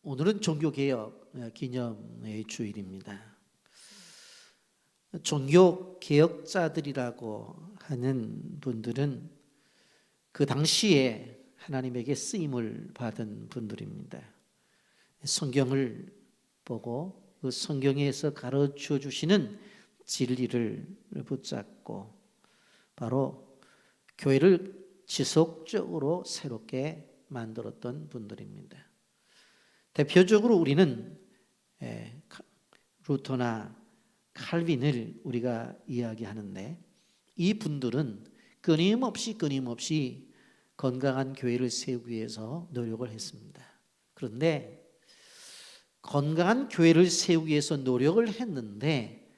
오늘은 종교개혁 기념의 주일입니다. 종교개혁자들이라고 하는 분들은 그 당시에 하나님에게 쓰임을 받은 분들입니다. 성경을 보고 그 성경에서 가르쳐 주시는 진리를 붙잡고 바로 교회를 지속적으로 새롭게 만들었던 분들입니다. 대표적으로 우리는 루터나 칼빈을 우리가 이야기하는데, 이 분들은 끊임없이 건강한 교회를 세우기 위해서 노력을 했습니다. 그런데 건강한 교회를 세우기 위해서 노력을 했는데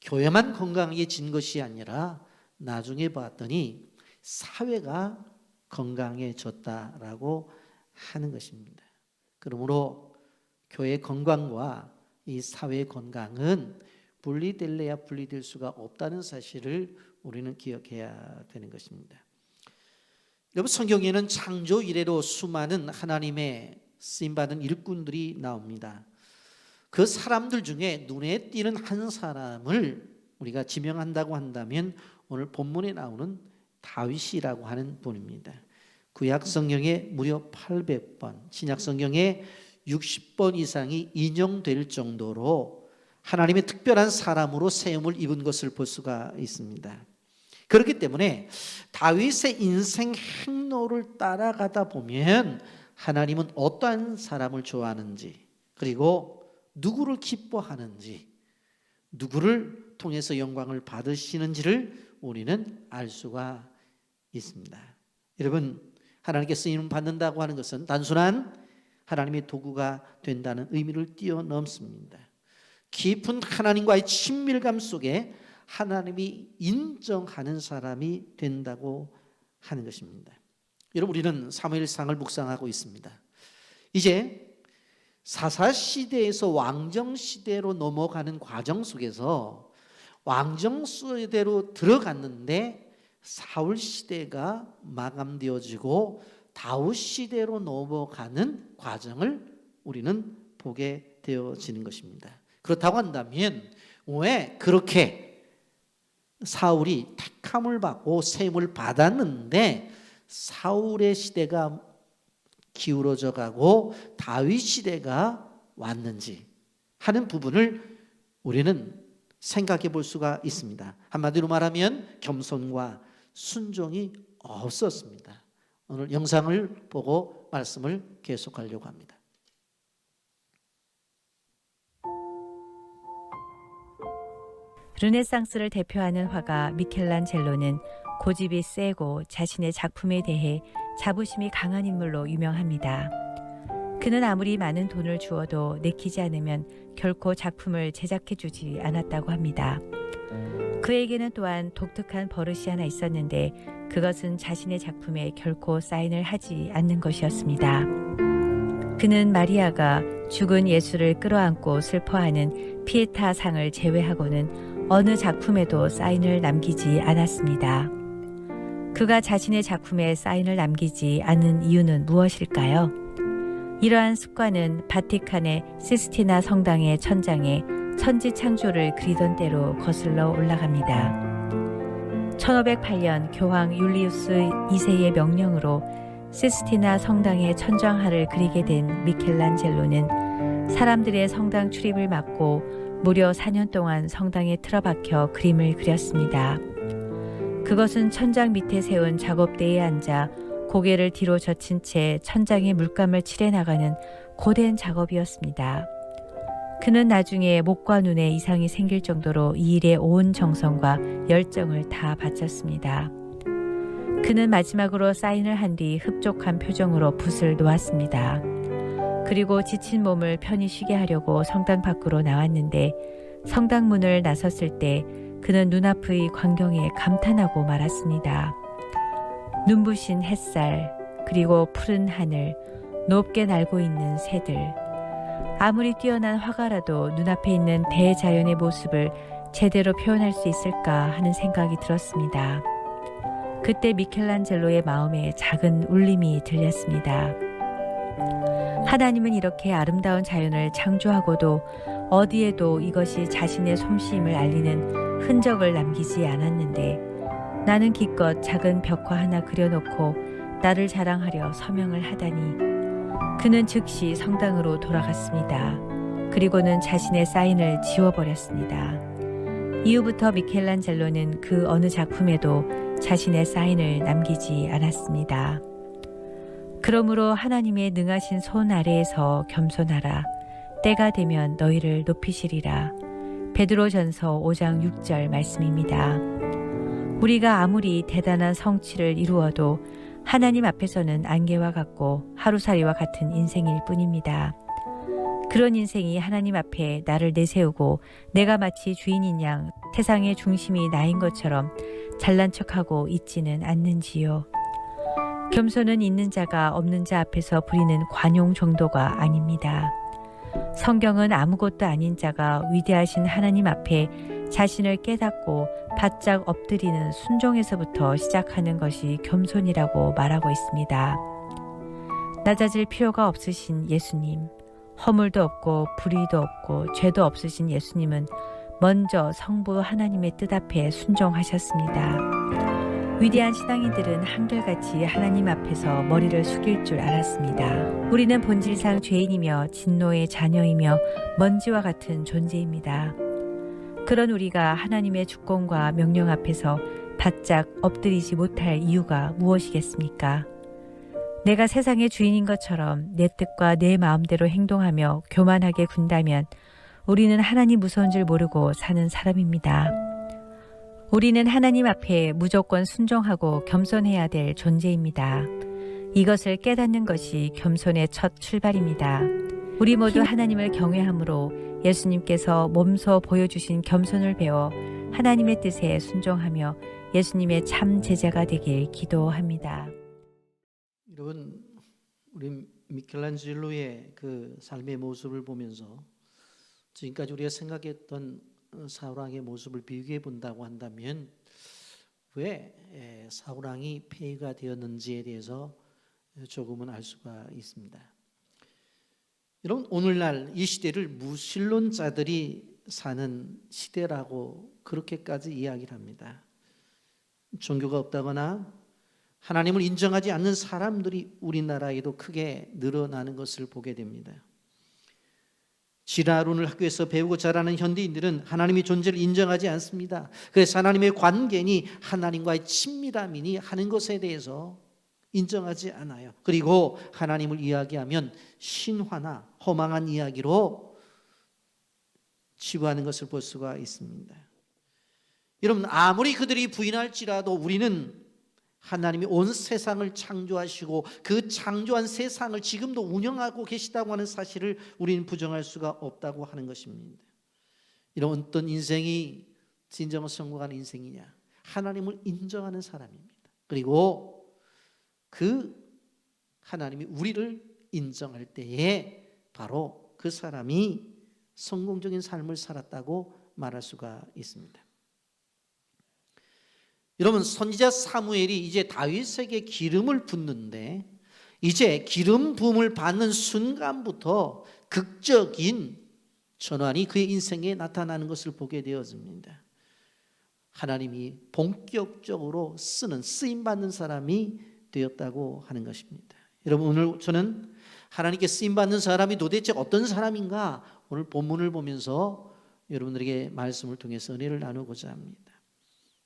교회만 건강해진 것이 아니라 나중에 봤더니 사회가 건강해졌다라고 하는 것입니다. 그러므로 교회 건강과 이 사회 건강은 분리될래야 분리될 수가 없다는 사실을 우리는 기억해야 되는 것입니다. 여러분, 성경에는 창조 이래로 수많은 하나님의 쓰임받은 일꾼들이 나옵니다. 그 사람들 중에 눈에 띄는 한 사람을 우리가 지명한다고 한다면 오늘 본문에 나오는 다윗이라고 하는 분입니다. 구약 성경에 무려 800번, 신약 성경에 60번 이상이 인용될 정도로 하나님의 특별한 사람으로 세움을 입은 것을 볼 수가 있습니다. 그렇기 때문에 다윗의 인생 행로를 따라가다 보면 하나님은 어떠한 사람을 좋아하는지, 그리고 누구를 기뻐하는지, 누구를 통해서 영광을 받으시는지를 우리는 알 수가 있습니다. 여러분, 하나님께 쓰임 받는다고 하는 것은 단순한 하나님의 도구가 된다는 의미를 뛰어넘습니다. 깊은 하나님과의 친밀감 속에 하나님이 인정하는 사람이 된다고 하는 것입니다. 여러분, 우리는 사무엘상을 묵상하고 있습니다. 이제 사사시대에서 왕정시대로 넘어가는 과정 속에서 왕정시대로 들어갔는데 사울시대가 마감되어지고 다윗시대로 넘어가는 과정을 우리는 보게 되어지는 것입니다. 그렇다고 한다면 왜 그렇게 사울이 택함을 받고 세움을 받았는데 사울의 시대가 기울어져 가고 다윗 시대가 왔는지 하는 부분을 우리는 생각해 볼 수가 있습니다. 한마디로 말하면 겸손과 순종이 없었습니다. 오늘 영상을 보고 말씀을 계속하려고 합니다. 르네상스를 대표하는 화가 미켈란젤로는 고집이 세고 자신의 작품에 대해 자부심이 강한 인물로 유명합니다. 그는 아무리 많은 돈을 주어도 내키지 않으면 결코 작품을 제작해주지 않았다고 합니다. 그에게는 또한 독특한 버릇이 하나 있었는데 그것은 자신의 작품에 결코 사인을 하지 않는 것이었습니다. 그는 마리아가 죽은 예수를 끌어안고 슬퍼하는 피에타 상을 제외하고는 어느 작품에도 사인을 남기지 않았습니다. 그가 자신의 작품에 사인을 남기지 않은 이유는 무엇일까요? 이러한 습관은 바티칸의 시스티나 성당의 천장에 천지 창조를 그리던 때로 거슬러 올라갑니다. 1508년 교황 율리우스 2세의 명령으로 시스티나 성당의 천장화를 그리게 된 미켈란젤로는 사람들의 성당 출입을 막고 무려 4년 동안 성당에 틀어박혀 그림을 그렸습니다. 그것은 천장 밑에 세운 작업대에 앉아 고개를 뒤로 젖힌 채 천장에 물감을 칠해 나가는 고된 작업이었습니다. 그는 나중에 목과 눈에 이상이 생길 정도로 이 일에 온 정성과 열정을 다 바쳤습니다. 그는 마지막으로 사인을 한 뒤 흡족한 표정으로 붓을 놓았습니다. 그리고 지친 몸을 편히 쉬게 하려고 성당 밖으로 나왔는데 성당 문을 나섰을 때 그는 눈앞의 광경에 감탄하고 말았습니다. 눈부신 햇살, 그리고 푸른 하늘, 높게 날고 있는 새들. 아무리 뛰어난 화가라도 눈앞에 있는 대자연의 모습을 제대로 표현할 수 있을까 하는 생각이 들었습니다. 그때 미켈란젤로의 마음에 작은 울림이 들렸습니다. 하나님은 이렇게 아름다운 자연을 창조하고도 어디에도 이것이 자신의 솜씨임을 알리는 흔적을 남기지 않았는데 나는 기껏 작은 벽화 하나 그려놓고 나를 자랑하려 서명을 하다니 그는 즉시 성당으로 돌아갔습니다. 그리고는 자신의 사인을 지워버렸습니다. 이후부터 미켈란젤로는 그 어느 작품에도 자신의 사인을 남기지 않았습니다. 그러므로 하나님의 능하신 손 아래에서 겸손하라. 때가 되면 너희를 높이시리라. 베드로전서 5장 6절 말씀입니다. 우리가 아무리 대단한 성취를 이루어도 하나님 앞에서는 안개와 같고 하루살이와 같은 인생일 뿐입니다. 그런 인생이 하나님 앞에 나를 내세우고 내가 마치 주인인 양 세상의 중심이 나인 것처럼 잘난 척하고 있지는 않는지요. 겸손은 있는 자가 없는 자 앞에서 부리는 관용 정도가 아닙니다. 성경은 아무것도 아닌 자가 위대하신 하나님 앞에 자신을 깨닫고 바짝 엎드리는 순종에서부터 시작하는 것이 겸손이라고 말하고 있습니다. 낮아질 필요가 없으신 예수님, 허물도 없고 불의도 없고 죄도 없으신 예수님은 먼저 성부 하나님의 뜻 앞에 순종하셨습니다. 위대한 신앙인들은 한결같이 하나님 앞에서 머리를 숙일 줄 알았습니다. 우리는 본질상 죄인이며 진노의 자녀이며 먼지와 같은 존재입니다. 그런 우리가 하나님의 주권과 명령 앞에서 바짝 엎드리지 못할 이유가 무엇이겠습니까? 내가 세상의 주인인 것처럼 내 뜻과 내 마음대로 행동하며 교만하게 군다면 우리는 하나님 무서운 줄 모르고 사는 사람입니다. 우리는 하나님 앞에 무조건 순종하고 겸손해야 될 존재입니다. 이것을 깨닫는 것이 겸손의 첫 출발입니다. 우리 모두 하나님을 경외함으로 예수님께서 몸소 보여주신 겸손을 배워 하나님의 뜻에 순종하며 예수님의 참 제자가 되길 기도합니다. 여러분, 우리 미켈란젤로의 그 삶의 모습을 보면서 지금까지 우리가 생각했던 사울왕의 모습을 비교해 본다고 한다면 왜 사울왕이 폐위가 되었는지에 대해서 조금은 알 수가 있습니다. 여러분, 오늘날 이 시대를 무신론자들이 사는 시대라고 그렇게까지 이야기를 합니다. 종교가 없다거나 하나님을 인정하지 않는 사람들이 우리나라에도 크게 늘어나는 것을 보게 됩니다. 지라론을 학교에서 배우고 자라는 현대인들은 하나님의 존재를 인정하지 않습니다. 그래서 하나님의 관계니 하나님과의 친밀함이니 하는 것에 대해서 인정하지 않아요. 그리고 하나님을 이야기하면 신화나 허망한 이야기로 치부하는 것을 볼 수가 있습니다. 여러분, 아무리 그들이 부인할지라도 우리는 하나님이 온 세상을 창조하시고 그 창조한 세상을 지금도 운영하고 계시다고 하는 사실을 우리는 부정할 수가 없다고 하는 것입니다. 이런 어떤 인생이 진정한 성공한 인생이냐? 하나님을 인정하는 사람입니다. 그리고 그 하나님이 우리를 인정할 때에 바로 그 사람이 성공적인 삶을 살았다고 말할 수가 있습니다. 여러분, 선지자 사무엘이 이제 다윗에게 기름을 붓는데 이제 기름 부음을 받는 순간부터 극적인 전환이 그의 인생에 나타나는 것을 보게 되었습니다. 하나님이 본격적으로 쓰임받는 사람이 되었다고 하는 것입니다. 여러분, 오늘 저는 하나님께 쓰임받는 사람이 도대체 어떤 사람인가 오늘 본문을 보면서 여러분들에게 말씀을 통해서 은혜를 나누고자 합니다.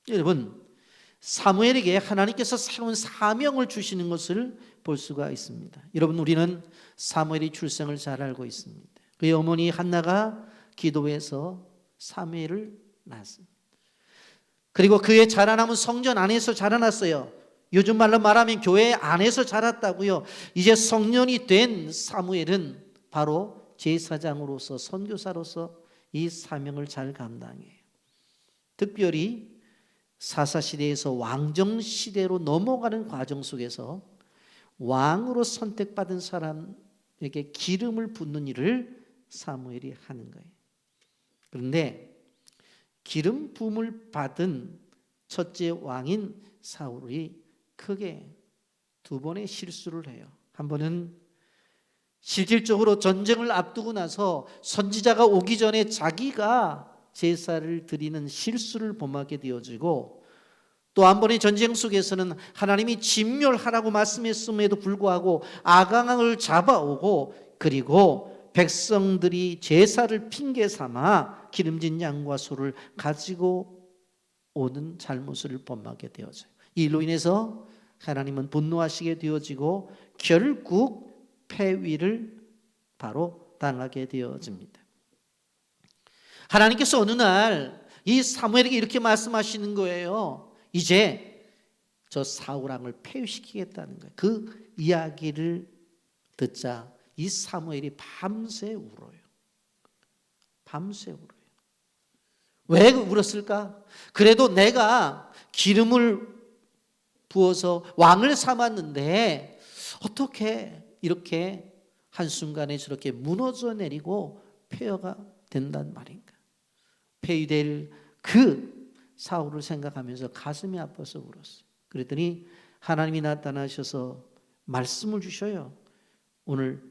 여러분, 사무엘에게 하나님께서 새로운 사명을 주시는 것을 볼 수가 있습니다. 여러분, 우리는 사무엘의 출생을 잘 알고 있습니다. 그의 어머니 한나가 기도해서 사무엘을 낳았습니다. 그리고 그의 자라남은 성전 안에서 자라났어요. 요즘 말로 말하면 교회 안에서 자랐다고요. 이제 성년이 된 사무엘은 바로 제사장으로서 선교사로서 이 사명을 잘 감당해요. 특별히 사사시대에서 왕정시대로 넘어가는 과정 속에서 왕으로 선택받은 사람에게 기름을 붓는 일을 사무엘이 하는 거예요. 그런데 기름 부음을 받은 첫째 왕인 사울이 크게 두 번의 실수를 해요. 한 번은 실질적으로 전쟁을 앞두고 나서 선지자가 오기 전에 자기가 제사를 드리는 실수를 범하게 되어지고, 또 한 번의 전쟁 속에서는 하나님이 진멸하라고 말씀했음에도 불구하고 아강을 잡아오고, 그리고 백성들이 제사를 핑계 삼아 기름진 양과 소를 가지고 오는 잘못을 범하게 되어져요. 이 일로 인해서 하나님은 분노하시게 되어지고 결국 폐위를 바로 당하게 되어집니다. 하나님께서 어느 날 이 사무엘에게 이렇게 말씀하시는 거예요. 이제 저 사울 왕을 폐위시키겠다는 거예요. 그 이야기를 듣자 이 사무엘이 밤새 울어요. 밤새 울어요. 왜 울었을까? 그래도 내가 기름을 부어서 왕을 삼았는데 어떻게 이렇게 한순간에 저렇게 무너져 내리고 폐허가 된단 말인가? 폐위될 그 사울을 생각하면서 가슴이 아파서 울었어요. 그랬더니 하나님이 나타나셔서 말씀을 주셔요. 오늘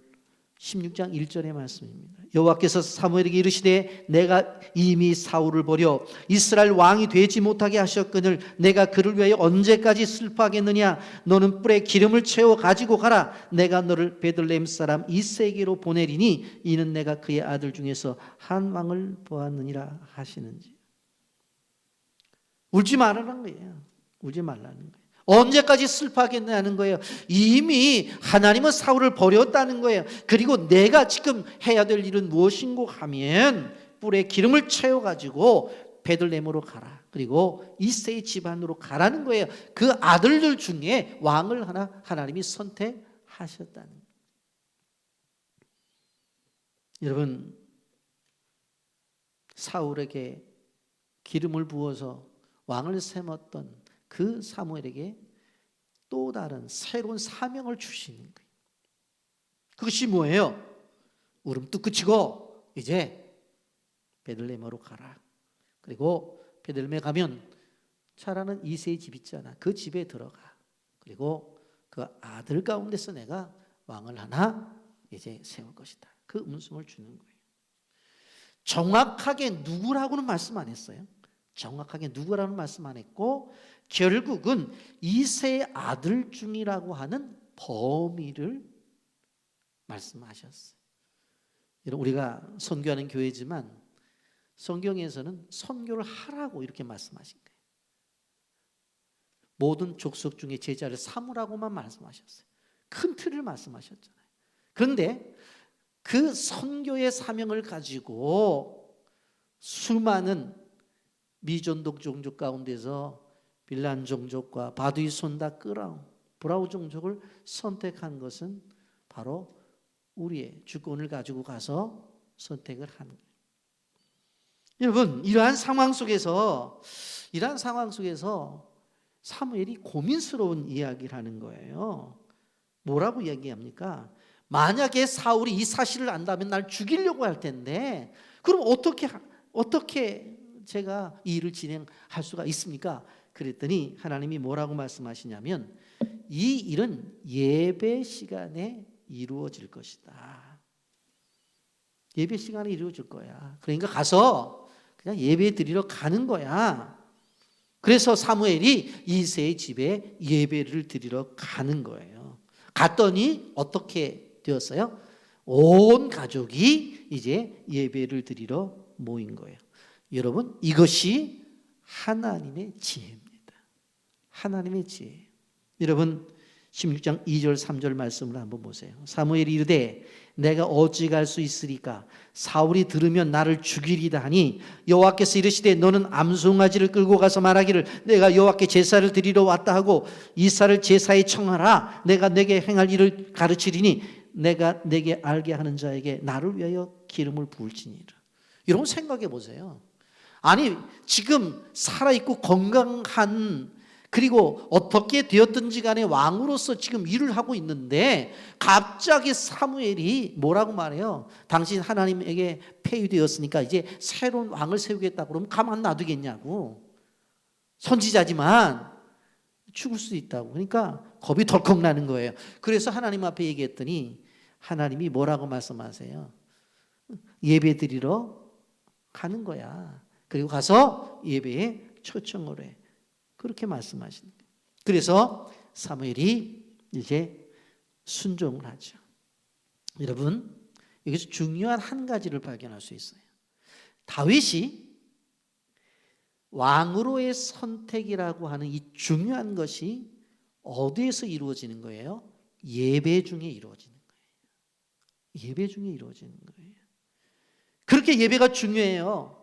16장 1절의 말씀입니다. 여호와께서 사무엘에게 이르시되 내가 이미 사울을 버려 이스라엘 왕이 되지 못하게 하셨거늘 내가 그를 위하여 언제까지 슬퍼하겠느냐? 너는 뿔에 기름을 채워 가지고 가라. 내가 너를 베들레헴 사람 이새에게로 보내리니 이는 내가 그의 아들 중에서 한 왕을 보았느니라 하시는지. 울지 말라는 거예요. 울지 말라는 거예요. 언제까지 슬퍼하겠냐는 거예요. 이미 하나님은 사울을 버렸다는 거예요. 그리고 내가 지금 해야 될 일은 무엇인고 하면 뿔에 기름을 채워가지고 베들레헴으로 가라. 그리고 이새의 집안으로 가라는 거예요. 그 아들들 중에 왕을 하나님이 선택하셨다는 거예요. 여러분, 사울에게 기름을 부어서 왕을 세웠던 그 사무엘에게 또 다른 새로운 사명을 주시는 거예요. 그것이 뭐예요? 울음도 그치고 이제 베들레헴으로 가라. 그리고 베들레헴에 가면 잘하는 이새의 집 있잖아. 그 집에 들어가. 그리고 그 아들 가운데서 내가 왕을 하나 이제 세울 것이다. 그 음성을 주는 거예요. 정확하게 누구라고는 말씀 안 했어요. 정확하게 누구라는 말씀 안 했고 결국은 이새의 아들 중이라고 하는 범위를 말씀하셨어요. 우리가 선교하는 교회지만 성경에서는 선교를 하라고 이렇게 말씀하신 거예요. 모든 족속 중에 제자를 삼으라고만 말씀하셨어요. 큰 틀을 말씀하셨잖아요. 그런데 그 선교의 사명을 가지고 수많은 미존독 종족 가운데서 빌란 종족과 바두이 손다 브라우 종족을 선택한 것은 바로 우리의 주권을 가지고 가서 선택을 한 거예요. 여러분, 이러한 상황 속에서 사무엘이 고민스러운 이야기를 하는 거예요. 뭐라고 이야기합니까? 만약에 사울이 이 사실을 안다면 날 죽이려고 할 텐데 그럼 어떻게 제가 이 일을 진행할 수가 있습니까? 그랬더니 하나님이 뭐라고 말씀하시냐면 이 일은 예배 시간에 이루어질 것이다. 예배 시간에 이루어질 거야. 그러니까 가서 그냥 예배 드리러 가는 거야. 그래서 사무엘이 이새의 집에 예배를 드리러 가는 거예요. 갔더니 어떻게 되었어요? 온 가족이 이제 예배를 드리러 모인 거예요. 여러분, 이것이 하나님의 지혜입니다. 하나님의 지혜. 여러분, 16장 2절 3절 말씀을 한번 보세요. 사무엘이 이르되 내가 어찌 갈 수 있으리까? 사울이 들으면 나를 죽이리다 하니 여호와께서 이르시되 너는 암송아지를 끌고 가서 말하기를 내가 여호와께 제사를 드리러 왔다 하고 이사를 제사에 청하라. 내가 내게 행할 일을 가르치리니 내가 내게 알게 하는 자에게 나를 위하여 기름을 부을지니라. 여러분 생각해 보세요. 아니 지금 살아있고 건강한 그리고 어떻게 되었든지 간에 왕으로서 지금 일을 하고 있는데 갑자기 사무엘이 뭐라고 말해요? 당신 하나님에게 폐위되었으니까 이제 새로운 왕을 세우겠다 그러면 가만 놔두겠냐고. 선지자지만 죽을 수도 있다고. 그러니까 겁이 덜컥 나는 거예요. 그래서 하나님 앞에 얘기했더니 하나님이 뭐라고 말씀하세요? 예배 드리러 가는 거야. 그리고 가서 예배에 초청을 해. 그렇게 말씀하시는 거예요. 그래서 사무엘이 이제 순종을 하죠. 여러분, 여기서 중요한 한 가지를 발견할 수 있어요. 다윗이 왕으로의 선택이라고 하는 이 중요한 것이 어디에서 이루어지는 거예요? 예배 중에 이루어지는 거예요. 예배 중에 이루어지는 거예요. 그렇게 예배가 중요해요.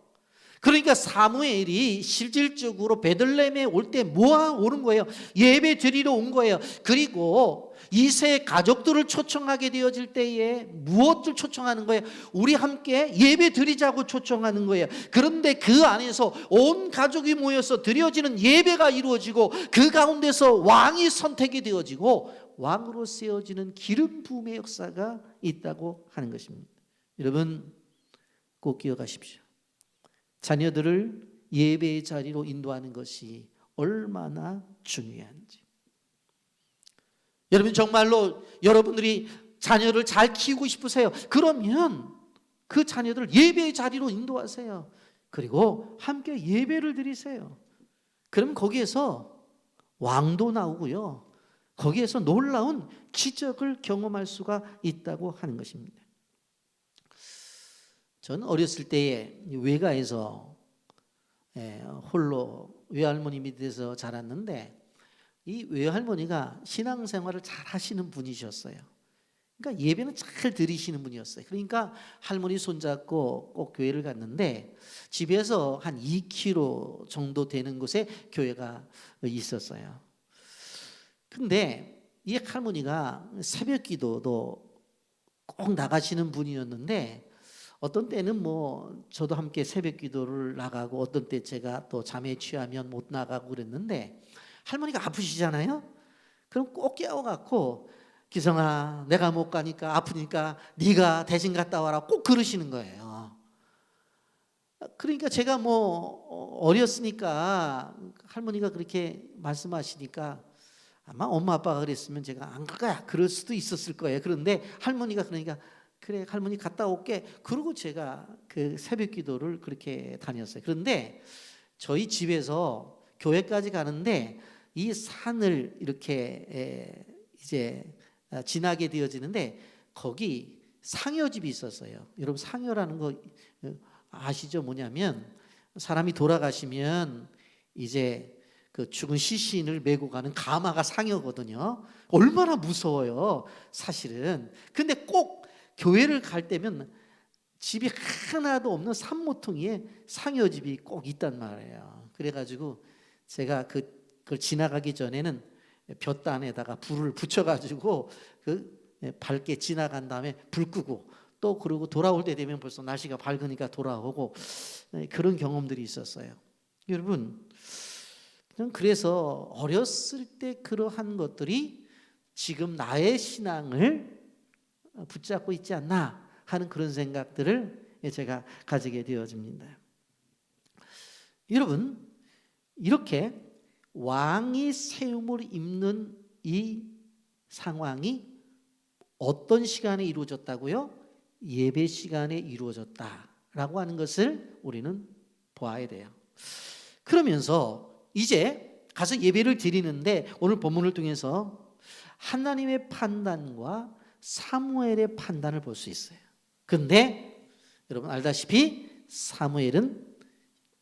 그러니까 사무엘이 실질적으로 베들레헴에 올 때 뭐 오는 거예요? 예배 드리러 온 거예요. 그리고 이세 가족들을 초청하게 되어질 때에 무엇을 초청하는 거예요? 우리 함께 예배 드리자고 초청하는 거예요. 그런데 그 안에서 온 가족이 모여서 드려지는 예배가 이루어지고 그 가운데서 왕이 선택이 되어지고 왕으로 세워지는 기름 부음의 역사가 있다고 하는 것입니다. 여러분 꼭 기억하십시오. 자녀들을 예배의 자리로 인도하는 것이 얼마나 중요한지. 여러분 정말로 여러분들이 자녀를 잘 키우고 싶으세요? 그러면 그 자녀들을 예배의 자리로 인도하세요. 그리고 함께 예배를 드리세요. 그럼 거기에서 왕도 나오고요. 거기에서 놀라운 기적을 경험할 수가 있다고 하는 것입니다. 저는 어렸을 때에 외가에서 홀로 외할머니 밑에서 자랐는데 이 외할머니가 신앙생활을 잘 하시는 분이셨어요. 그러니까 예배는 잘 드리시는 분이었어요. 그러니까 할머니 손잡고 꼭 교회를 갔는데 집에서 한 2km 정도 되는 곳에 교회가 있었어요. 근데 이 할머니가 새벽 기도도 꼭 나가시는 분이었는데 어떤 때는 뭐 저도 함께 새벽 기도를 나가고 어떤 때 제가 또 잠에 취하면 못 나가고 그랬는데 할머니가 아프시잖아요. 그럼 꼭 깨워갖고 기성아 내가 못 가니까 아프니까 네가 대신 갔다 와라 꼭 그러시는 거예요. 그러니까 제가 뭐 어렸으니까 할머니가 그렇게 말씀하시니까 아마 엄마 아빠가 그랬으면 제가 안 갈 거야 그럴 수도 있었을 거예요. 그런데 할머니가 그러니까 그래 할머니 갔다 올게 그러고 제가 그 새벽 기도를 그렇게 다녔어요. 그런데 저희 집에서 교회까지 가는데 이 산을 이렇게 이제 지나게 되어지는데 거기 상여집이 있었어요. 여러분 상여라는 거 아시죠? 뭐냐면 사람이 돌아가시면 이제 그 죽은 시신을 메고 가는 가마가 상여거든요. 얼마나 무서워요 사실은. 근데 꼭 교회를 갈 때면 집이 하나도 없는 산모퉁이에 상여집이 꼭 있단 말이에요. 그래가지고 제가 그걸 지나가기 전에는 볕단에다가 불을 붙여가지고 밝게 지나간 다음에 불 끄고 또 그러고 돌아올 때 되면 벌써 날씨가 밝으니까 돌아오고 그런 경험들이 있었어요. 여러분 그래서 어렸을 때 그러한 것들이 지금 나의 신앙을 붙잡고 있지 않나 하는 그런 생각들을 제가 가지게 되어집니다. 여러분 이렇게 왕이 세움을 입는 이 상황이 어떤 시간에 이루어졌다고요? 예배 시간에 이루어졌다라고 하는 것을 우리는 보아야 돼요. 그러면서 이제 가서 예배를 드리는데 오늘 본문을 통해서 하나님의 판단과 사무엘의 판단을 볼 수 있어요. 그런데 여러분 알다시피 사무엘은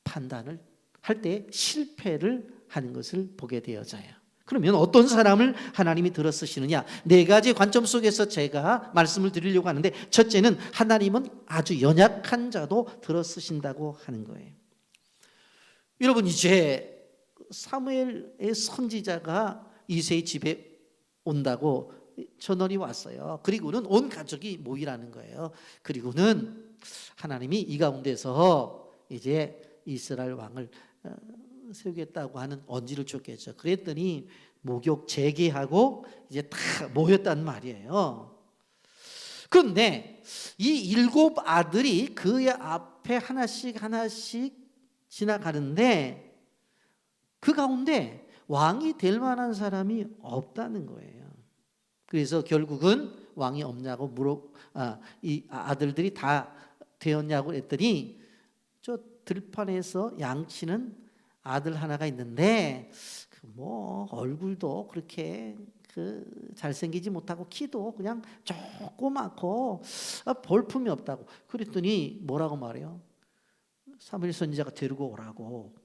판단을 할 때 실패를 하는 것을 보게 되어져요. 그러면 어떤 사람을 하나님이 들어 쓰시느냐? 4가지 관점 속에서 제가 말씀을 드리려고 하는데 첫째는 하나님은 아주 연약한 자도 들어 쓰신다고 하는 거예요. 여러분 이제 사무엘의 선지자가 이새의 집에 온다고 전원이 왔어요. 그리고는 온 가족이 모이라는 거예요. 그리고는 하나님이 이 가운데서 이제 이스라엘 왕을 세우겠다고 하는 언지를 줬겠죠. 그랬더니 목욕 재개하고 이제 다 모였단 말이에요. 그런데 이 7 아들이 그의 앞에 하나씩 지나가는데 그 가운데 왕이 될 만한 사람이 없다는 거예요. 그래서 결국은 왕이 없냐고 이 아들들이 다 되었냐고 했더니 저 들판에서 양치는 아들 하나가 있는데 뭐 얼굴도 그렇게 잘생기지 못하고 키도 그냥 조그맣고 볼품이 없다고. 그랬더니 뭐라고 말해요? 사무엘 선지자가 데리고 오라고.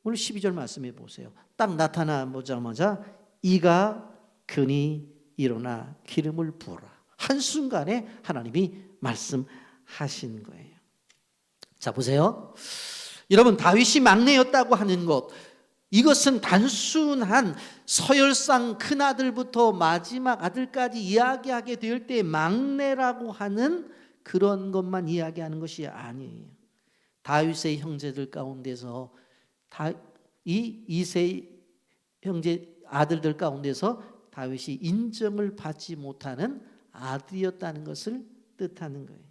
오늘 12절 말씀해 보세요. 딱 나타나보자마자 이가 그니 일어나 기름을 부어라. 한순간에 하나님이 말씀하신 거예요. 자, 보세요. 여러분, 다윗이 막내였다고 하는 것, 이것은 단순한 서열상 큰아들부터 마지막 아들까지 이야기하게 될 때 막내라고 하는 그런 것만 이야기하는 것이 아니에요. 다윗의 형제들 가운데서 이 이세 형제 아들들 가운데서 다윗이 인정을 받지 못하는 아들이었다는 것을 뜻하는 거예요.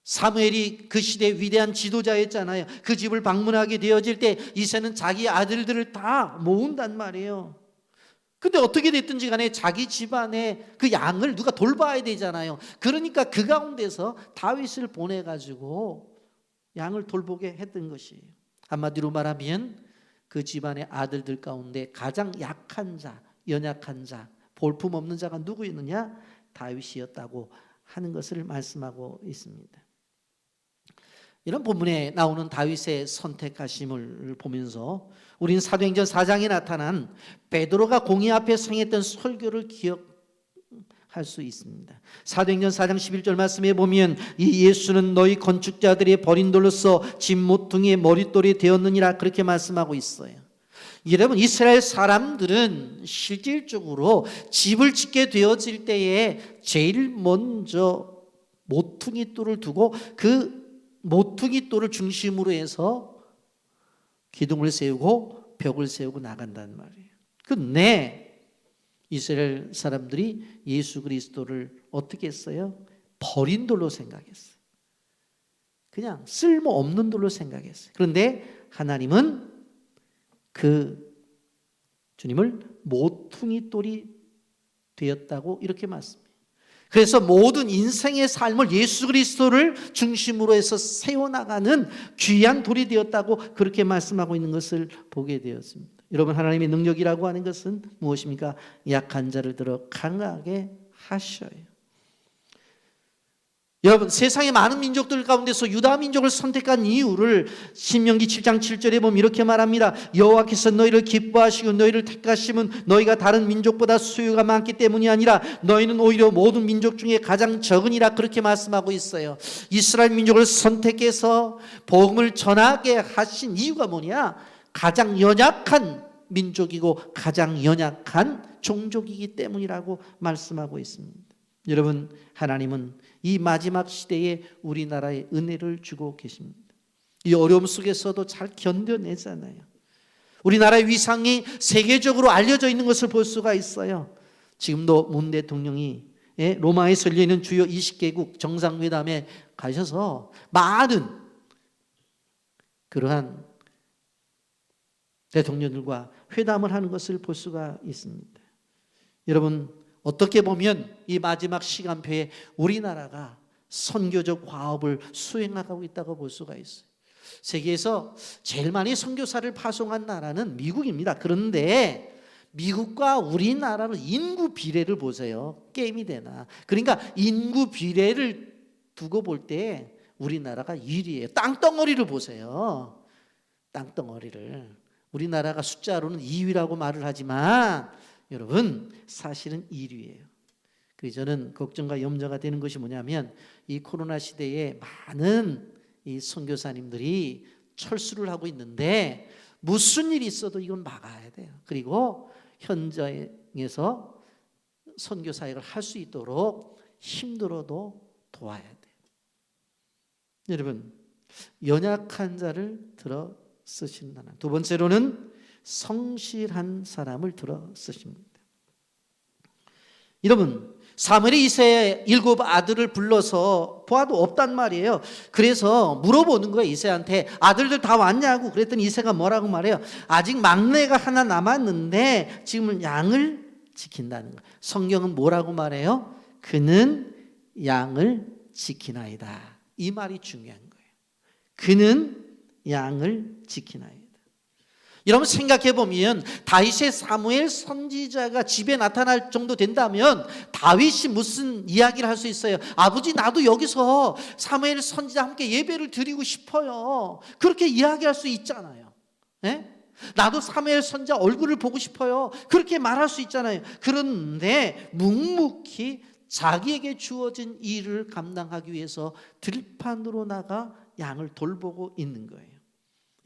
사무엘이 그 시대 위대한 지도자였잖아요. 그 집을 방문하게 되어질 때 이새는 자기 아들들을 다 모은단 말이에요. 근데 어떻게 됐든지 간에 자기 집안의 그 양을 누가 돌봐야 되잖아요. 그러니까 그 가운데서 다윗을 보내가지고 양을 돌보게 했던 것이에요. 한마디로 말하면 그 집안의 아들들 가운데 가장 약한 자, 연약한 자, 볼품없는 자가 누구였느냐? 다윗이었다고 하는 것을 말씀하고 있습니다. 이런 본문에 나오는 다윗의 선택하심을 보면서 우리는 사도행전 4장에 나타난 베드로가 공의 앞에 성했던 설교를 기억할 수 있습니다. 사도행전 4장 11절 말씀에 보면 이 예수는 너희 건축자들의 버린 돌로서 집 모퉁이의 머릿돌이 되었느니라 그렇게 말씀하고 있어요. 여러분, 이스라엘 사람들은 실질적으로 집을 짓게 되어질 때에 제일 먼저 모퉁이 돌을 두고 그 모퉁이 돌을 중심으로 해서 기둥을 세우고 벽을 세우고 나간단 말이에요. 근데 이스라엘 사람들이 예수 그리스도를 어떻게 했어요? 버린 돌로 생각했어요. 그냥 쓸모없는 돌로 생각했어요. 그런데 하나님은 그 주님을 모퉁이 돌이 되었다고 이렇게 말씀해요. 그래서 모든 인생의 삶을 예수 그리스도를 중심으로 해서 세워나가는 귀한 돌이 되었다고 그렇게 말씀하고 있는 것을 보게 되었습니다. 여러분, 하나님의 능력이라고 하는 것은 무엇입니까? 약한 자를 들어 강하게 하셔요. 여러분, 세상의 많은 민족들 가운데서 유다 민족을 선택한 이유를 신명기 7장 7절에 보면 이렇게 말합니다. 여호와께서 너희를 기뻐하시고 너희를 택하심은 너희가 다른 민족보다 수요가 많기 때문이 아니라 너희는 오히려 모든 민족 중에 가장 적으니라 그렇게 말씀하고 있어요. 이스라엘 민족을 선택해서 복음을 전하게 하신 이유가 뭐냐? 가장 연약한 민족이고 가장 연약한 종족이기 때문이라고 말씀하고 있습니다. 여러분, 하나님은 이 마지막 시대에 우리나라에 은혜를 주고 계십니다. 이 어려움 속에서도 잘 견뎌내잖아요. 우리나라의 위상이 세계적으로 알려져 있는 것을 볼 수가 있어요. 지금도 문 대통령이 로마에서 열리는 주요 20개국 정상회담에 가셔서 많은 그러한 대통령들과 회담을 하는 것을 볼 수가 있습니다. 여러분, 어떻게 보면 이 마지막 시간표에 우리나라가 선교적 과업을 수행하고 있다고 볼 수가 있어요. 세계에서 제일 많이 선교사를 파송한 나라는 미국입니다. 그런데 미국과 우리나라는 인구 비례를 보세요. 게임이 되나. 그러니까 인구 비례를 두고 볼 때 우리나라가 1위예요. 땅덩어리를 보세요. 땅덩어리를. 우리나라가 숫자로는 2위라고 말을 하지만 여러분, 사실은 1위예요. 그래서 저는 걱정과 염려가 되는 것이 뭐냐면 이 코로나 시대에 많은 이 선교사님들이 철수를 하고 있는데 무슨 일이 있어도 이건 막아야 돼요. 그리고 현장에서 선교 사역을 할 수 있도록 힘들어도 도와야 돼요. 여러분, 연약한 자를 들어 쓰신다는. 두 번째로는 성실한 사람을 들어 쓰십니다. 여러분, 사무엘이 이새의 7 아들을 불러서 보아도 없단 말이에요. 그래서 물어보는 거예요. 이새한테 아들들 다 왔냐고. 그랬더니 이새가 뭐라고 말해요? 아직 막내가 하나 남았는데 지금은 양을 지킨다는 거예요. 성경은 뭐라고 말해요? 그는 양을 지키나이다. 이 말이 중요한 거예요. 그는 양을 지키나이다. 여러분 생각해 보면 다윗의 사무엘 선지자가 집에 나타날 정도 된다면 다윗이 무슨 이야기를 할 수 있어요? 아버지, 나도 여기서 사무엘 선지자 함께 예배를 드리고 싶어요. 그렇게 이야기할 수 있잖아요. 네? 나도 사무엘 선지자 얼굴을 보고 싶어요. 그렇게 말할 수 있잖아요. 그런데 묵묵히 자기에게 주어진 일을 감당하기 위해서 들판으로 나가 양을 돌보고 있는 거예요.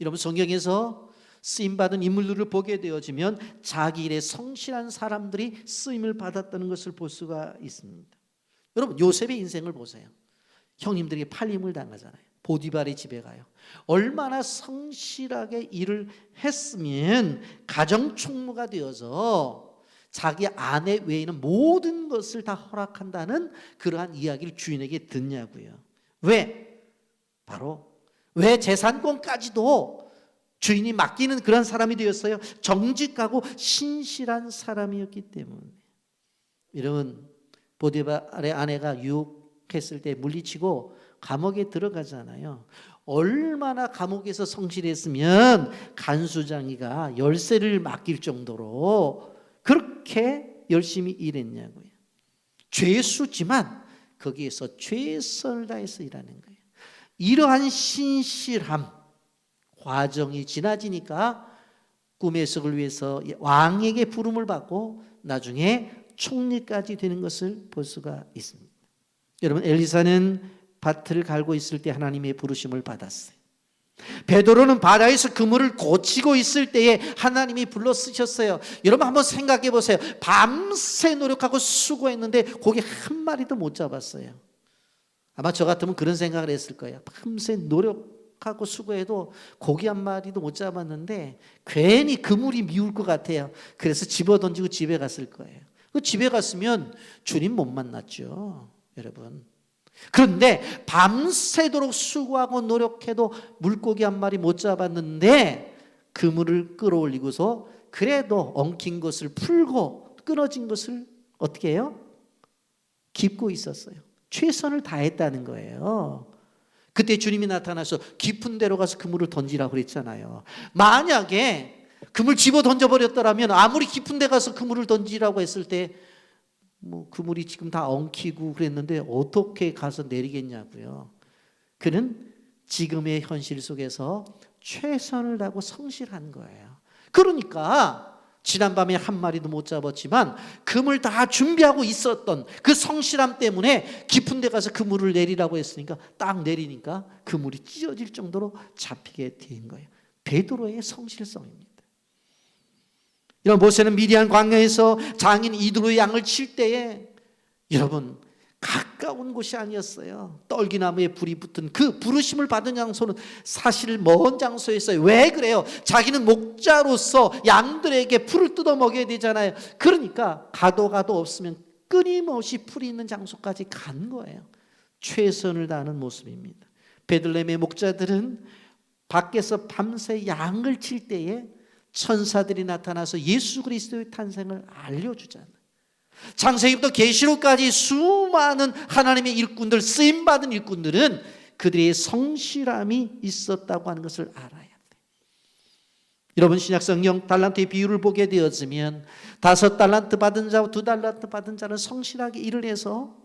여러분 성경에서 쓰임받은 인물들을 보게 되어지면 자기 일에 성실한 사람들이 쓰임을 받았다는 것을 볼 수가 있습니다. 여러분 요셉의 인생을 보세요. 형님들이 팔림을 당하잖아요. 보디발의 집에 가요. 얼마나 성실하게 일을 했으면 가정총무가 되어서 자기 아내 외에는 모든 것을 다 허락한다는 그러한 이야기를 주인에게 듣냐고요. 왜? 바로 왜 재산권까지도 주인이 맡기는 그런 사람이 되었어요? 정직하고 신실한 사람이었기 때문에. 여러분 보디발의 아내가 유혹했을 때 물리치고 감옥에 들어가잖아요. 얼마나 감옥에서 성실했으면 간수장이가 열쇠를 맡길 정도로 그렇게 열심히 일했냐고요. 죄수지만 거기에서 최선을 다해서 일하는 거예요. 이러한 신실함 과정이 지나지니까 꿈의 해석을 위해서 왕에게 부름을 받고 나중에 총리까지 되는 것을 볼 수가 있습니다. 여러분 엘리사는 밭을 갈고 있을 때 하나님의 부르심을 받았어요. 베드로는 바다에서 그물을 고치고 있을 때에 하나님이 불러 쓰셨어요. 여러분 한번 생각해 보세요. 밤새 노력하고 수고했는데 고기 한 마리도 못 잡았어요. 아마 저 같으면 그런 생각을 했을 거예요. 밤새 노력하고 수고해도 고기 한 마리도 못 잡았는데 괜히 그물이 미울 것 같아요. 그래서 집어던지고 집에 갔을 거예요. 그 집에 갔으면 주님 못 만났죠, 여러분. 그런데 밤새도록 수고하고 노력해도 물고기 한 마리 못 잡았는데 그물을 끌어올리고서 그래도 엉킨 것을 풀고 끊어진 것을 어떻게 해요? 깁고 있었어요. 최선을 다했다는 거예요. 그때 주님이 나타나서 깊은 데로 가서 그물을 던지라고 그랬잖아요. 만약에 그물 집어 던져버렸더라면 아무리 깊은 데 가서 그물을 던지라고 했을 때 그물이 지금 다 엉키고 그랬는데 어떻게 가서 내리겠냐고요. 그는 지금의 현실 속에서 최선을 다하고 성실한 거예요. 그러니까 지난밤에 한 마리도 못 잡았지만 그물 다 준비하고 있었던 그 성실함 때문에 깊은 데 가서 그물을 내리라고 했으니까 딱 내리니까 그물이 찢어질 정도로 잡히게 된 거예요. 베드로의 성실성입니다. 여러분 모세는 미디안 광야에서 장인 이드로의 양을 칠 때에 여러분 가까운 곳이 아니었어요. 떨기나무에 불이 붙은 그 부르심을 받은 장소는 사실 먼 장소였어요. 왜 그래요? 자기는 목자로서 양들에게 풀을 뜯어 먹여야 되잖아요. 그러니까 가도 없으면 끊임없이 풀이 있는 장소까지 간 거예요. 최선을 다하는 모습입니다. 베들레헴의 목자들은 밖에서 밤새 양을 칠 때에 천사들이 나타나서 예수 그리스도의 탄생을 알려주잖아요. 창세기부터 계시록까지 수많은 하나님의 일꾼들, 쓰임받은 일꾼들은 그들의 성실함이 있었다고 하는 것을 알아야 돼요. 여러분 신약성경 달란트의 비유를 보게 되었으면 5달란트 받은 자와 2달란트 받은 자는 성실하게 일을 해서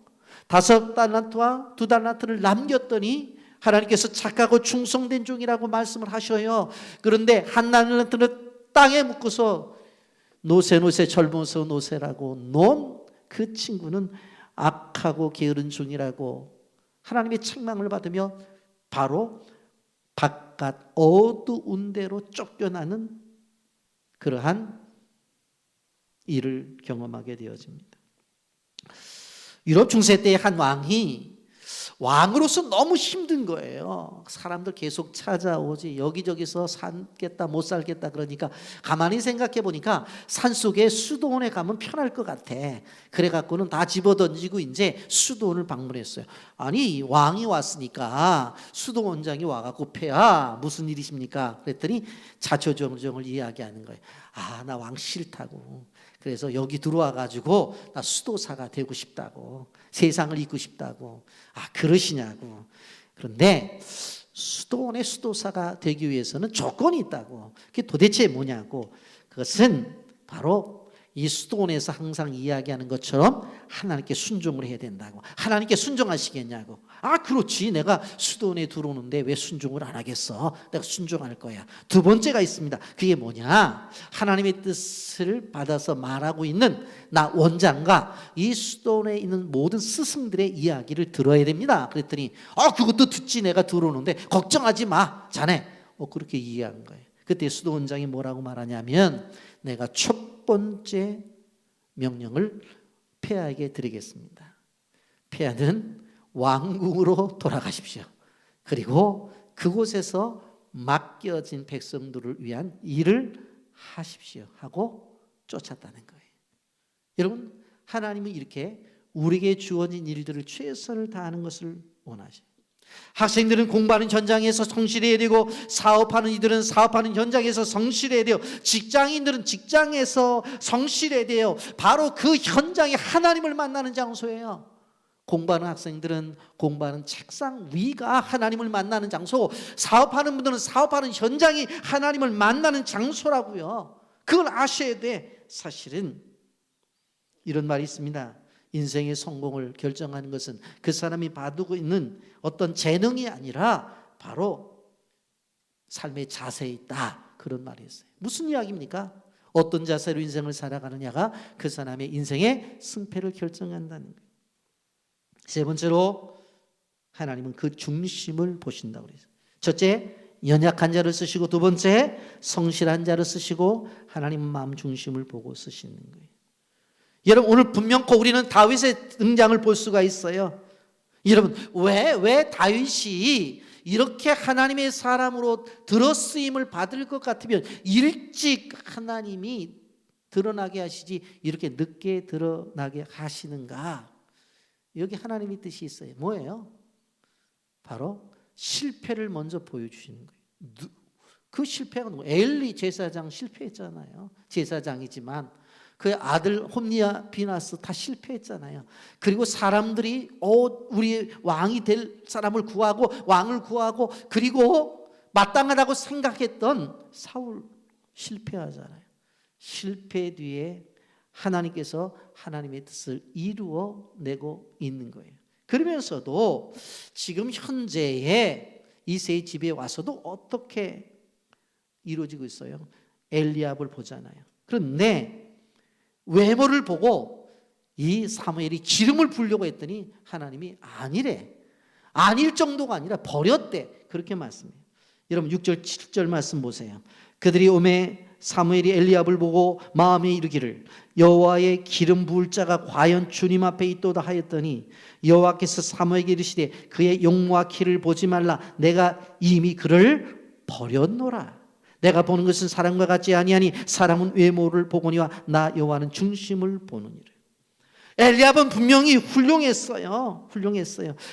5달란트와 2달란트를 남겼더니 하나님께서 착하고 충성된 종이라고 말씀을 하셔요. 그런데 1달란트는 땅에 묻고서 노세 젊어서 노세라고 논 그 친구는 악하고 게으른 종이라고 하나님의 책망을 받으며 바로 바깥 어두운 데로 쫓겨나는 그러한 일을 경험하게 되어집니다. 유럽 중세 때의 한 왕이 왕으로서 너무 힘든 거예요. 사람들 계속 찾아오지 여기저기서 살겠다 못 살겠다 그러니까 가만히 생각해 보니까 산속에 수도원에 가면 편할 것 같아. 그래갖고는 다 집어던지고 이제 수도원을 방문했어요. 아니 왕이 왔으니까 수도원장이 와갖고 폐하 무슨 일이십니까? 그랬더니 자초정정을 이야기하는 거예요. 아, 나 왕 싫다고. 그래서 여기 들어와 가지고 나 수도사가 되고 싶다고, 세상을 이끌고 싶다고. 그러시냐고. 그런데 수도원의 수도사가 되기 위해서는 조건이 있다고. 그게 도대체 뭐냐고. 그것은 바로 이 수도원에서 항상 이야기하는 것처럼 하나님께 순종을 해야 된다고. 하나님께 순종하시겠냐고. 그렇지. 내가 수도원에 들어오는데 왜 순종을 안 하겠어? 내가 순종할 거야. 두 번째가 있습니다. 그게 뭐냐? 하나님의 뜻을 받아서 말하고 있는 나 원장과 이 수도원에 있는 모든 스승들의 이야기를 들어야 됩니다. 그랬더니 그것도 듣지. 내가 들어오는데 걱정하지 마. 자네. 그렇게 이해한 거예요. 그때 수도원장이 뭐라고 말하냐면, 내가 첫 번째 명령을 폐하에게 드리겠습니다. 폐하는 왕궁으로 돌아가십시오. 그리고 그곳에서 맡겨진 백성들을 위한 일을 하십시오 하고 쫓았다는 거예요. 여러분, 하나님은 이렇게 우리에게 주어진 일들을 최선을 다하는 것을 원하셔요. 학생들은 공부하는 현장에서 성실해야 되고, 사업하는 이들은 사업하는 현장에서 성실해야 돼요. 직장인들은 직장에서 성실해야 돼요. 바로 그 현장이 하나님을 만나는 장소예요. 공부하는 학생들은 공부하는 책상 위가 하나님을 만나는 장소, 사업하는 분들은 사업하는 현장이 하나님을 만나는 장소라고요. 그걸 아셔야 돼. 사실은 이런 말이 있습니다. 인생의 성공을 결정하는 것은 그 사람이 바두고 있는 어떤 재능이 아니라 바로 삶의 자세에 있다. 그런 말이 있어요. 무슨 이야기입니까? 어떤 자세로 인생을 살아가느냐가 그 사람의 인생의 승패를 결정한다는 거예요. 세 번째로 하나님은 그 중심을 보신다고 그래요. 첫째, 연약한 자를 쓰시고, 두 번째, 성실한 자를 쓰시고, 하나님 마음 중심을 보고 쓰시는 거예요. 여러분, 오늘 분명코 우리는 다윗의 등장을 볼 수가 있어요. 여러분, 왜 다윗이 이렇게 하나님의 사람으로 들어쓰임을 받을 것 같으면 일찍 하나님이 드러나게 하시지 이렇게 늦게 드러나게 하시는가? 여기 하나님의 뜻이 있어요. 뭐예요? 바로 실패를 먼저 보여주시는 거예요. 그 실패가 뭐예요? 엘리 제사장 실패했잖아요. 제사장이지만 그 아들 홈리와 비나스 다 실패했잖아요. 그리고 사람들이 우리 왕이 될 사람을 구하고 왕을 구하고, 그리고 마땅하다고 생각했던 사울 실패하잖아요. 실패 뒤에 하나님께서 하나님의 뜻을 이루어내고 있는 거예요. 그러면서도 지금 현재의 이새의 집에 와서도 어떻게 이루어지고 있어요? 엘리압을 보잖아요. 그런데 외모를 보고 이 사무엘이 기름을 부으려고 했더니 하나님이 아니래. 아닐 정도가 아니라 버렸대. 그렇게 말씀해요. 여러분 6절 7절 말씀 보세요. 그들이 오매 사무엘이 엘리압을 보고 마음에 이르기를, 여호와의 기름 부을 자가 과연 주님 앞에 있도다 하였더니, 여호와께서 사무엘에게 이르시되 그의 용모와 키를 보지 말라. 내가 이미 그를 버렸노라. 내가 보는 것은 사람과 같지 아니하니 사람은 외모를 보거니와 나 여호와는 중심을 보느니라. 엘리압은 분명히 훌륭했어요.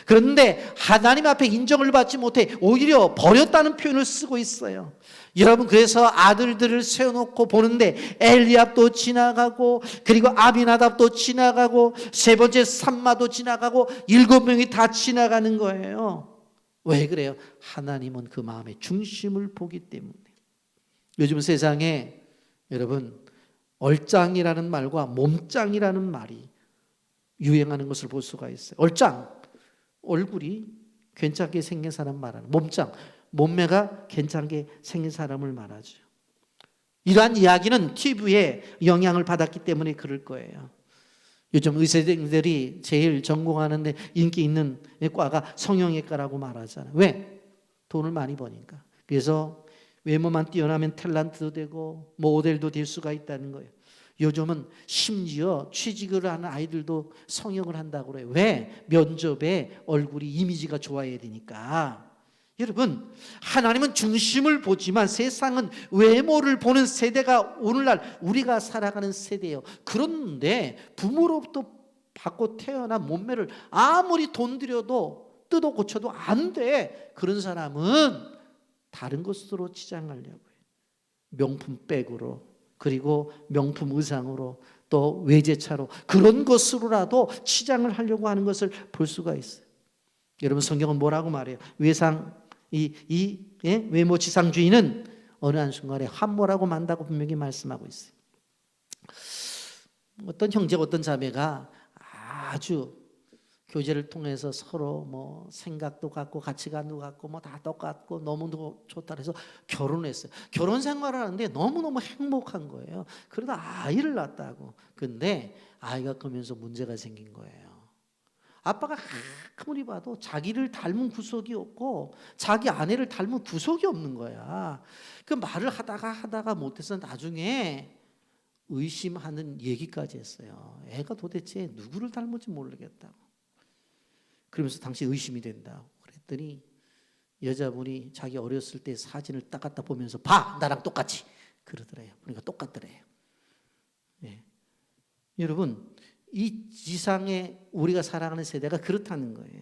그런데 하나님 앞에 인정을 받지 못해 오히려 버렸다는 표현을 쓰고 있어요. 여러분, 그래서 아들들을 세워놓고 보는데 엘리압도 지나가고, 그리고 아비나답도 지나가고, 세 번째 삼마도 지나가고, 7명이 다 지나가는 거예요. 왜 그래요? 하나님은 그 마음의 중심을 보기 때문에. 요즘 세상에 여러분, 얼짱이라는 말과 몸짱이라는 말이 유행하는 것을 볼 수가 있어요. 얼짱, 얼굴이 괜찮게 생긴 사람 말하는, 몸짱, 몸매가 괜찮게 생긴 사람을 말하죠. 이러한 이야기는 TV에 영향을 받았기 때문에 그럴 거예요. 요즘 의사들이 제일 전공하는데 인기 있는 과가 성형외과라고 말하잖아요. 왜? 돈을 많이 버니까. 그래서 외모만 뛰어나면 탤런트도 되고 모델도 될 수가 있다는 거예요. 요즘은 심지어 취직을 하는 아이들도 성형을 한다고 그래요. 왜? 면접에 얼굴이 이미지가 좋아야 되니까. 여러분, 하나님은 중심을 보지만 세상은 외모를 보는 세대가 오늘날 우리가 살아가는 세대예요. 그런데 부모로부터 받고 태어난 몸매를 아무리 돈 들여도 뜯어 고쳐도 안 돼. 그런 사람은 다른 것으로 치장하려고 해요. 명품 백으로, 그리고 명품 의상으로 또 외제차로 그런 것으로라도 치장을 하려고 하는 것을 볼 수가 있어요. 여러분 성경은 뭐라고 말해요? 외모 지상주의는 어느 한순간에 함몰하고 만다고 분명히 말씀하고 있어요. 어떤 형제 어떤 자매가 아주 교제를 통해서 서로 뭐 생각도 같고 가치관도 같고 뭐 다 똑같고 너무 좋다 해서 결혼했어요. 결혼 생활을 하는데 너무너무 행복한 거예요. 그러다 아이를 낳았다고. 근데 아이가 크면서 문제가 생긴 거예요. 아빠가 아무리 봐도 자기를 닮은 구석이 없고 자기 아내를 닮은 구석이 없는 거야. 그 말을 하다가 못해서 나중에 의심하는 얘기까지 했어요. 애가 도대체 누구를 닮은지 모르겠다고. 그러면서 당시 의심이 된다고 그랬더니 여자분이 자기 어렸을 때 사진을 딱 갖다 보면서 봐! 나랑 똑같이! 그러더래요. 그러니까 똑같더래요. 네. 여러분 이 지상에 우리가 살아가는 세대가 그렇다는 거예요.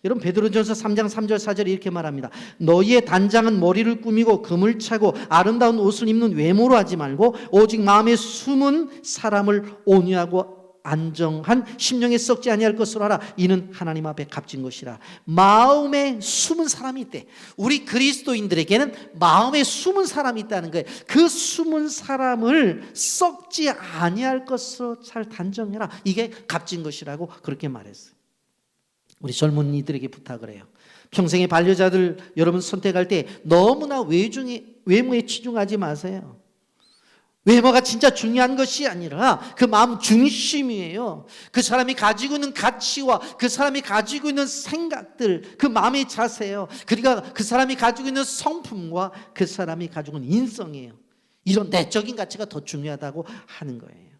여러분 베드로전서 3장 3절 4절에 이렇게 말합니다. 너희의 단장은 머리를 꾸미고 금을 차고 아름다운 옷을 입는 외모로 하지 말고 오직 마음에 숨은 사람을 온유하고 안정한 심령에 썩지 아니할 것으로 하라. 이는 하나님 앞에 값진 것이라. 마음에 숨은 사람이 있대. 우리 그리스도인들에게는 마음에 숨은 사람이 있다는 거예요. 그 숨은 사람을 썩지 아니할 것으로 잘 단정해라. 이게 값진 것이라고 그렇게 말했어요. 우리 젊은이들에게 부탁을 해요. 평생의 반려자들 여러분 선택할 때 너무나 외모에 치중하지 마세요. 외모가 진짜 중요한 것이 아니라 그 마음 중심이에요. 그 사람이 가지고 있는 가치와 그 사람이 가지고 있는 생각들, 그 마음의 자세예요. 그러니까 그 사람이 가지고 있는 성품과 그 사람이 가지고 있는 인성이에요. 이런 내적인 가치가 더 중요하다고 하는 거예요.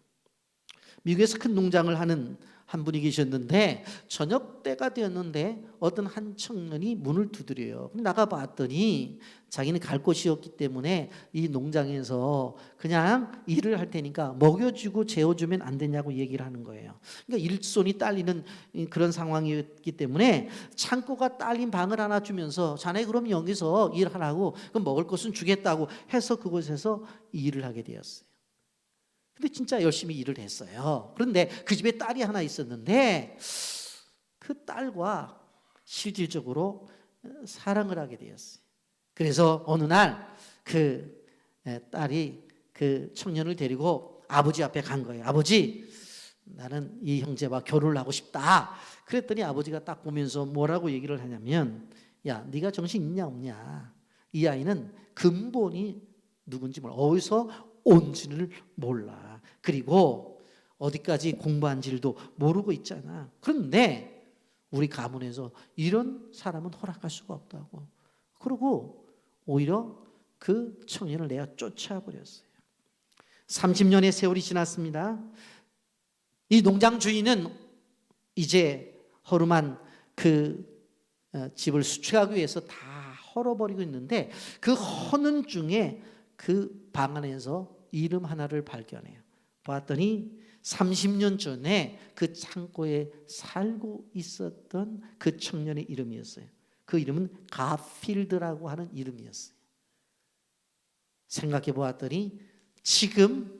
미국에서 큰 농장을 하는 한 분이 계셨는데 저녁 때가 되었는데 어떤 한 청년이 문을 두드려요. 나가봤더니 자기는 갈 곳이 없기 때문에 이 농장에서 그냥 일을 할 테니까 먹여주고 재워주면 안 되냐고 얘기를 하는 거예요. 그러니까 일손이 딸리는 그런 상황이었기 때문에 창고가 딸린 방을 하나 주면서 자네 그럼 여기서 일하라고 그럼 먹을 것은 주겠다고 해서 그곳에서 일을 하게 되었어요. 근데 진짜 열심히 일을 했어요. 그런데 그 집에 딸이 하나 있었는데 그 딸과 실질적으로 사랑을 하게 되었어요. 그래서 어느 날 그 딸이 그 청년을 데리고 아버지 앞에 간 거예요. 아버지, 나는 이 형제와 결혼을 하고 싶다. 그랬더니 아버지가 딱 보면서 뭐라고 얘기를 하냐면, 야, 네가 정신 있냐 없냐? 이 아이는 근본이 누군지 몰라. 어디서 온지를 몰라. 그리고 어디까지 공부한지도 모르고 있잖아. 그런데 우리 가문에서 이런 사람은 허락할 수가 없다고. 그리고 오히려 그 청년을 내가 쫓아버렸어요. 30년의 세월이 지났습니다. 이 농장 주인은 이제 허름한 그 집을 수축하기 위해서 다 헐어버리고 있는데 그 허는 중에 그 방 안에서 이름 하나를 발견해요. 봤더니 30년 전에 그 창고에 살고 있었던 그 청년의 이름이었어요. 그 이름은 가필드라고 하는 이름이었어요. 생각해 보았더니 지금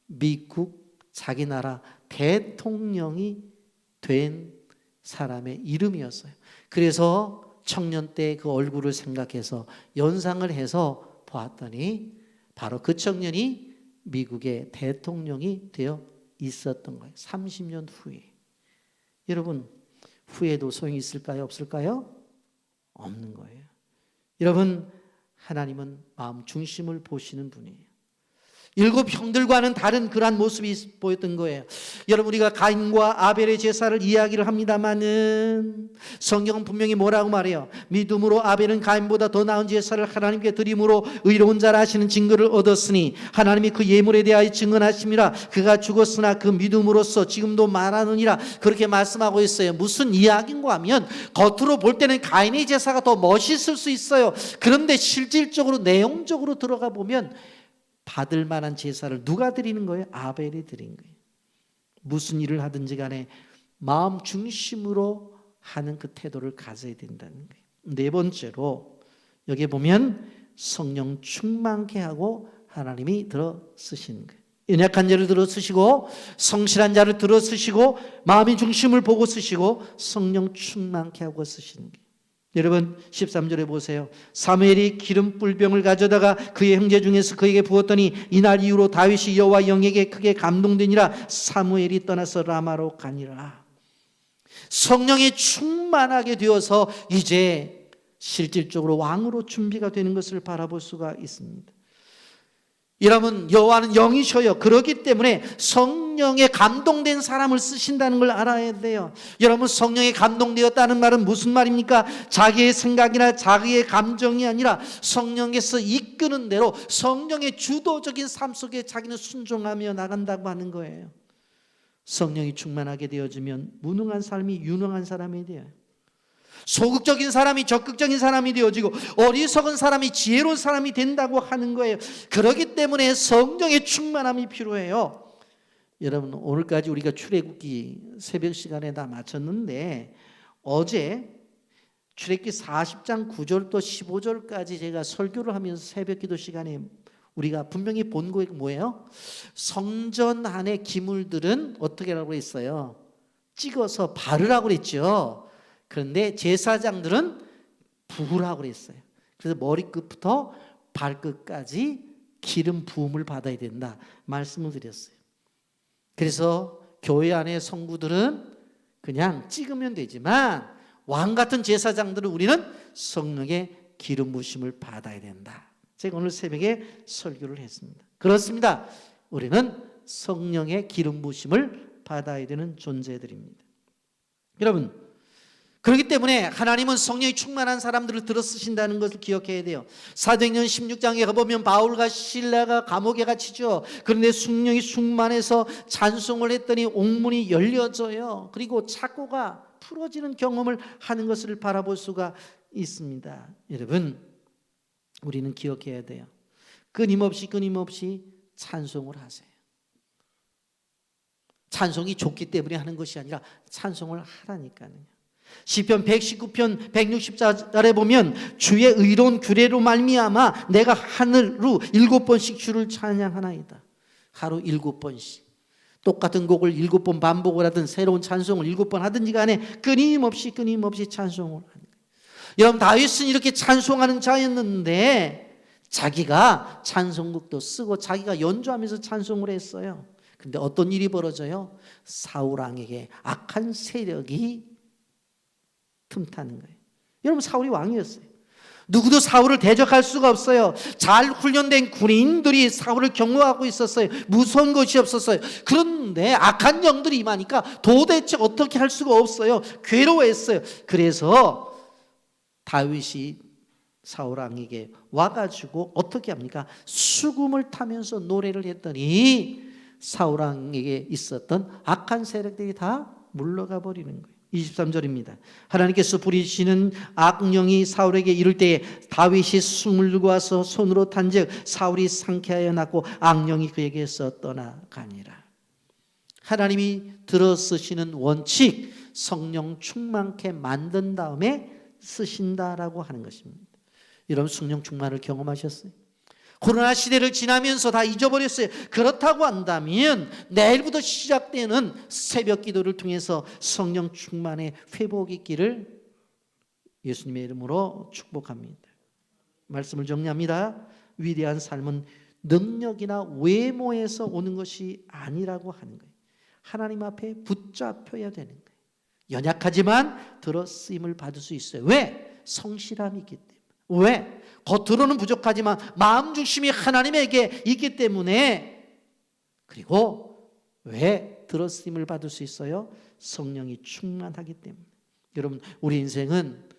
미국 자기 나라 대통령이 된 사람의 이름이었어요. 그래서 청년 때 그 얼굴을 생각해서 연상을 해서 보았더니 바로 그 청년이 미국의 대통령이 되어 있었던 거예요. 30년 후에. 여러분, 후에도 소용이 있을까요? 없을까요? 없는 거예요. 여러분, 하나님은 마음 중심을 보시는 분이에요. 7 형들과는 다른 그러한 모습이 보였던 거예요. 여러분, 우리가 가인과 아벨의 제사를 이야기를 합니다마는 성경은 분명히 뭐라고 말해요? 믿음으로 아벨은 가인보다 더 나은 제사를 하나님께 드림으로 의로운 자라 하시는 증거를 얻었으니 하나님이 그 예물에 대하여 증언하심이라. 그가 죽었으나 그 믿음으로써 지금도 말하느니라. 그렇게 말씀하고 있어요. 무슨 이야기인가 하면 겉으로 볼 때는 가인의 제사가 더 멋있을 수 있어요. 그런데 실질적으로 내용적으로 들어가 보면 받을 만한 제사를 누가 드리는 거예요? 아벨이 드린 거예요. 무슨 일을 하든지 간에 마음 중심으로 하는 그 태도를 가져야 된다는 거예요. 네 번째로 여기 보면 성령 충만케 하고 하나님이 들어 쓰시는 거예요. 연약한 자를 들어 쓰시고 성실한 자를 들어 쓰시고 마음의 중심을 보고 쓰시고 성령 충만케 하고 쓰시는 게. 여러분 13절에 보세요. 사무엘이 기름 뿔병을 가져다가 그의 형제 중에서 그에게 부었더니 이날 이후로 다윗이 여호와 영에게 크게 감동되니라. 사무엘이 떠나서 라마로 가니라. 성령이 충만하게 되어서 이제 실질적으로 왕으로 준비가 되는 것을 바라볼 수가 있습니다. 여러분 여호와는 영이셔요. 그렇기 때문에 성령에 감동된 사람을 쓰신다는 걸 알아야 돼요. 여러분 성령에 감동되었다는 말은 무슨 말입니까? 자기의 생각이나 자기의 감정이 아니라 성령께서 이끄는 대로 성령의 주도적인 삶 속에 자기는 순종하며 나간다고 하는 거예요. 성령이 충만하게 되어지면 무능한 삶이 유능한 사람이 돼요. 소극적인 사람이 적극적인 사람이 되어지고 어리석은 사람이 지혜로운 사람이 된다고 하는 거예요. 그렇기 때문에 성령의 충만함이 필요해요. 여러분 오늘까지 우리가 출애굽기 새벽 시간에 다 마쳤는데 어제 출애굽기 40장 9절부터 15절까지 제가 설교를 하면서 새벽 기도 시간에 우리가 분명히 본 거 뭐예요? 성전 안에 기물들은 어떻게 하라고 했어요? 찍어서 바르라고 그랬죠. 그런데 제사장들은 부으라고 그랬어요. 그래서 머리끝부터 발끝까지 기름 부음을 받아야 된다 말씀을 드렸어요. 그래서 교회 안에 성구들은 그냥 찍으면 되지만 왕 같은 제사장들은 우리는 성령의 기름 부으심을 받아야 된다. 제가 오늘 새벽에 설교를 했습니다. 그렇습니다. 우리는 성령의 기름 부으심을 받아야 되는 존재들입니다. 여러분 그렇기 때문에 하나님은 성령이 충만한 사람들을 들어 쓰신다는 것을 기억해야 돼요. 사도행전 16장에 가보면 바울과 실라가 감옥에 갇히죠. 그런데 성령이 충만해서 찬송을 했더니 옥문이 열려져요. 그리고 착고가 풀어지는 경험을 하는 것을 바라볼 수가 있습니다. 여러분 우리는 기억해야 돼요. 끊임없이 찬송을 하세요. 찬송이 좋기 때문에 하는 것이 아니라 찬송을 하라니까요. 시편 119편 160절에 보면 주의 의로운 규례로 말미암아 내가 하늘로 7번씩 주를 찬양하나이다. 하루 7번씩 똑같은 곡을 7번 반복을 하든 새로운 찬송을 7번 하든지 간에 끊임없이 찬송을 하는 거예요. 여러분 다윗은 이렇게 찬송하는 자였는데 자기가 찬송곡도 쓰고 자기가 연주하면서 찬송을 했어요. 근데 어떤 일이 벌어져요? 사울 왕에게 악한 세력이 틈타는 거예요. 여러분 사울이 왕이었어요. 누구도 사울을 대적할 수가 없어요. 잘 훈련된 군인들이 사울을 경호하고 있었어요. 무서운 것이 없었어요. 그런데 악한 영들이 임하니까 도대체 어떻게 할 수가 없어요. 괴로워했어요. 그래서 다윗이 사울 왕에게 와가지고 어떻게 합니까? 수금을 타면서 노래를 했더니 사울 왕에게 있었던 악한 세력들이 다 물러가 버리는 거예요. 23절입니다. 하나님께서 부리시는 악령이 사울에게 이를 때에 다윗이 숨을 들고 와서 손으로 탄즉 사울이 상쾌하여 났고 악령이 그에게서 떠나가니라. 하나님이 들어 쓰시는 원칙 성령 충만케 만든 다음에 쓰신다라고 하는 것입니다. 여러분 성령 충만을 경험하셨어요? 코로나 시대를 지나면서 다 잊어버렸어요. 그렇다고 한다면 내일부터 시작되는 새벽 기도를 통해서 성령 충만의 회복이 있기를 예수님의 이름으로 축복합니다. 말씀을 정리합니다. 위대한 삶은 능력이나 외모에서 오는 것이 아니라고 하는 거예요. 하나님 앞에 붙잡혀야 되는 거예요. 연약하지만 들어 쓰임을 받을 수 있어요. 왜? 성실함이 있기 때문에. 왜? 겉으로는 부족하지만 마음 중심이 하나님에게 있기 때문에. 그리고 왜 들어 쓰임을 받을 수 있어요? 성령이 충만하기 때문에. 여러분 우리 인생은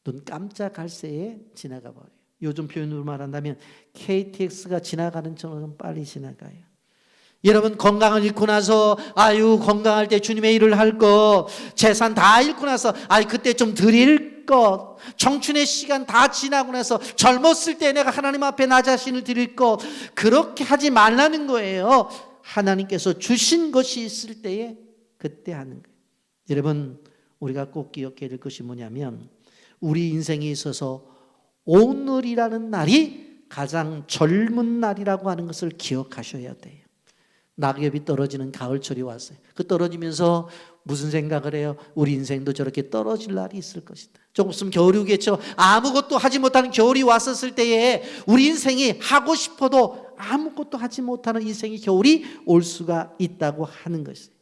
눈 깜짝할 새에 지나가 버려요. 요즘 표현으로 말한다면 KTX가 지나가는 처럼 빨리 지나가요. 여러분 건강을 잃고 나서 건강할 때 주님의 일을 할 것, 재산 다 잃고 나서 그때 좀 드릴 것, 청춘의 시간 다 지나고 나서 젊었을 때 내가 하나님 앞에 나 자신을 드릴 것, 그렇게 하지 말라는 거예요. 하나님께서 주신 것이 있을 때에 그때 하는 거예요. 여러분 우리가 꼭 기억해야 될 것이 뭐냐면 우리 인생에 있어서 오늘이라는 날이 가장 젊은 날이라고 하는 것을 기억하셔야 돼요. 낙엽이 떨어지는 가을철이 왔어요. 그 떨어지면서 무슨 생각을 해요? 우리 인생도 저렇게 떨어질 날이 있을 것이다. 조금 있으면 겨울이 오겠죠. 아무것도 하지 못하는 겨울이 왔었을 때에 우리 인생이 하고 싶어도 아무것도 하지 못하는 인생의 겨울이 올 수가 있다고 하는 것이에요.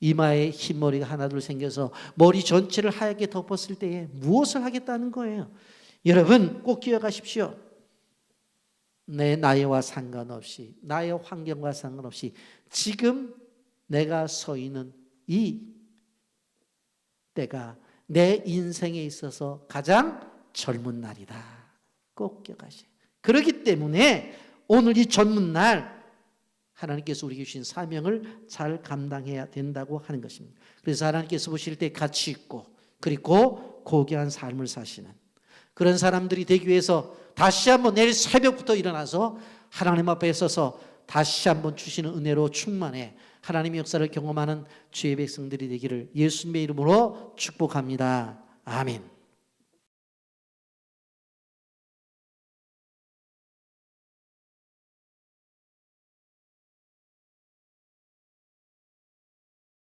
이마에 흰머리가 하나둘 생겨서 머리 전체를 하얗게 덮었을 때에 무엇을 하겠다는 거예요? 여러분 꼭 기억하십시오. 내 나이와 상관없이, 나의 환경과 상관없이 지금 내가 서 있는 이 때가 내 인생에 있어서 가장 젊은 날이다. 꼭 기억하세요. 그렇기 때문에 오늘 이 젊은 날 하나님께서 우리에게 주신 사명을 잘 감당해야 된다고 하는 것입니다. 그래서 하나님께서 보실 때 가치 있고 그리고 고귀한 삶을 사시는 그런 사람들이 되기 위해서 다시 한번 내일 새벽부터 일어나서 하나님 앞에 서서 다시 한번 주시는 은혜로 충만해 하나님의 역사를 경험하는 주의 백성들이 되기를 예수님의 이름으로 축복합니다. 아멘.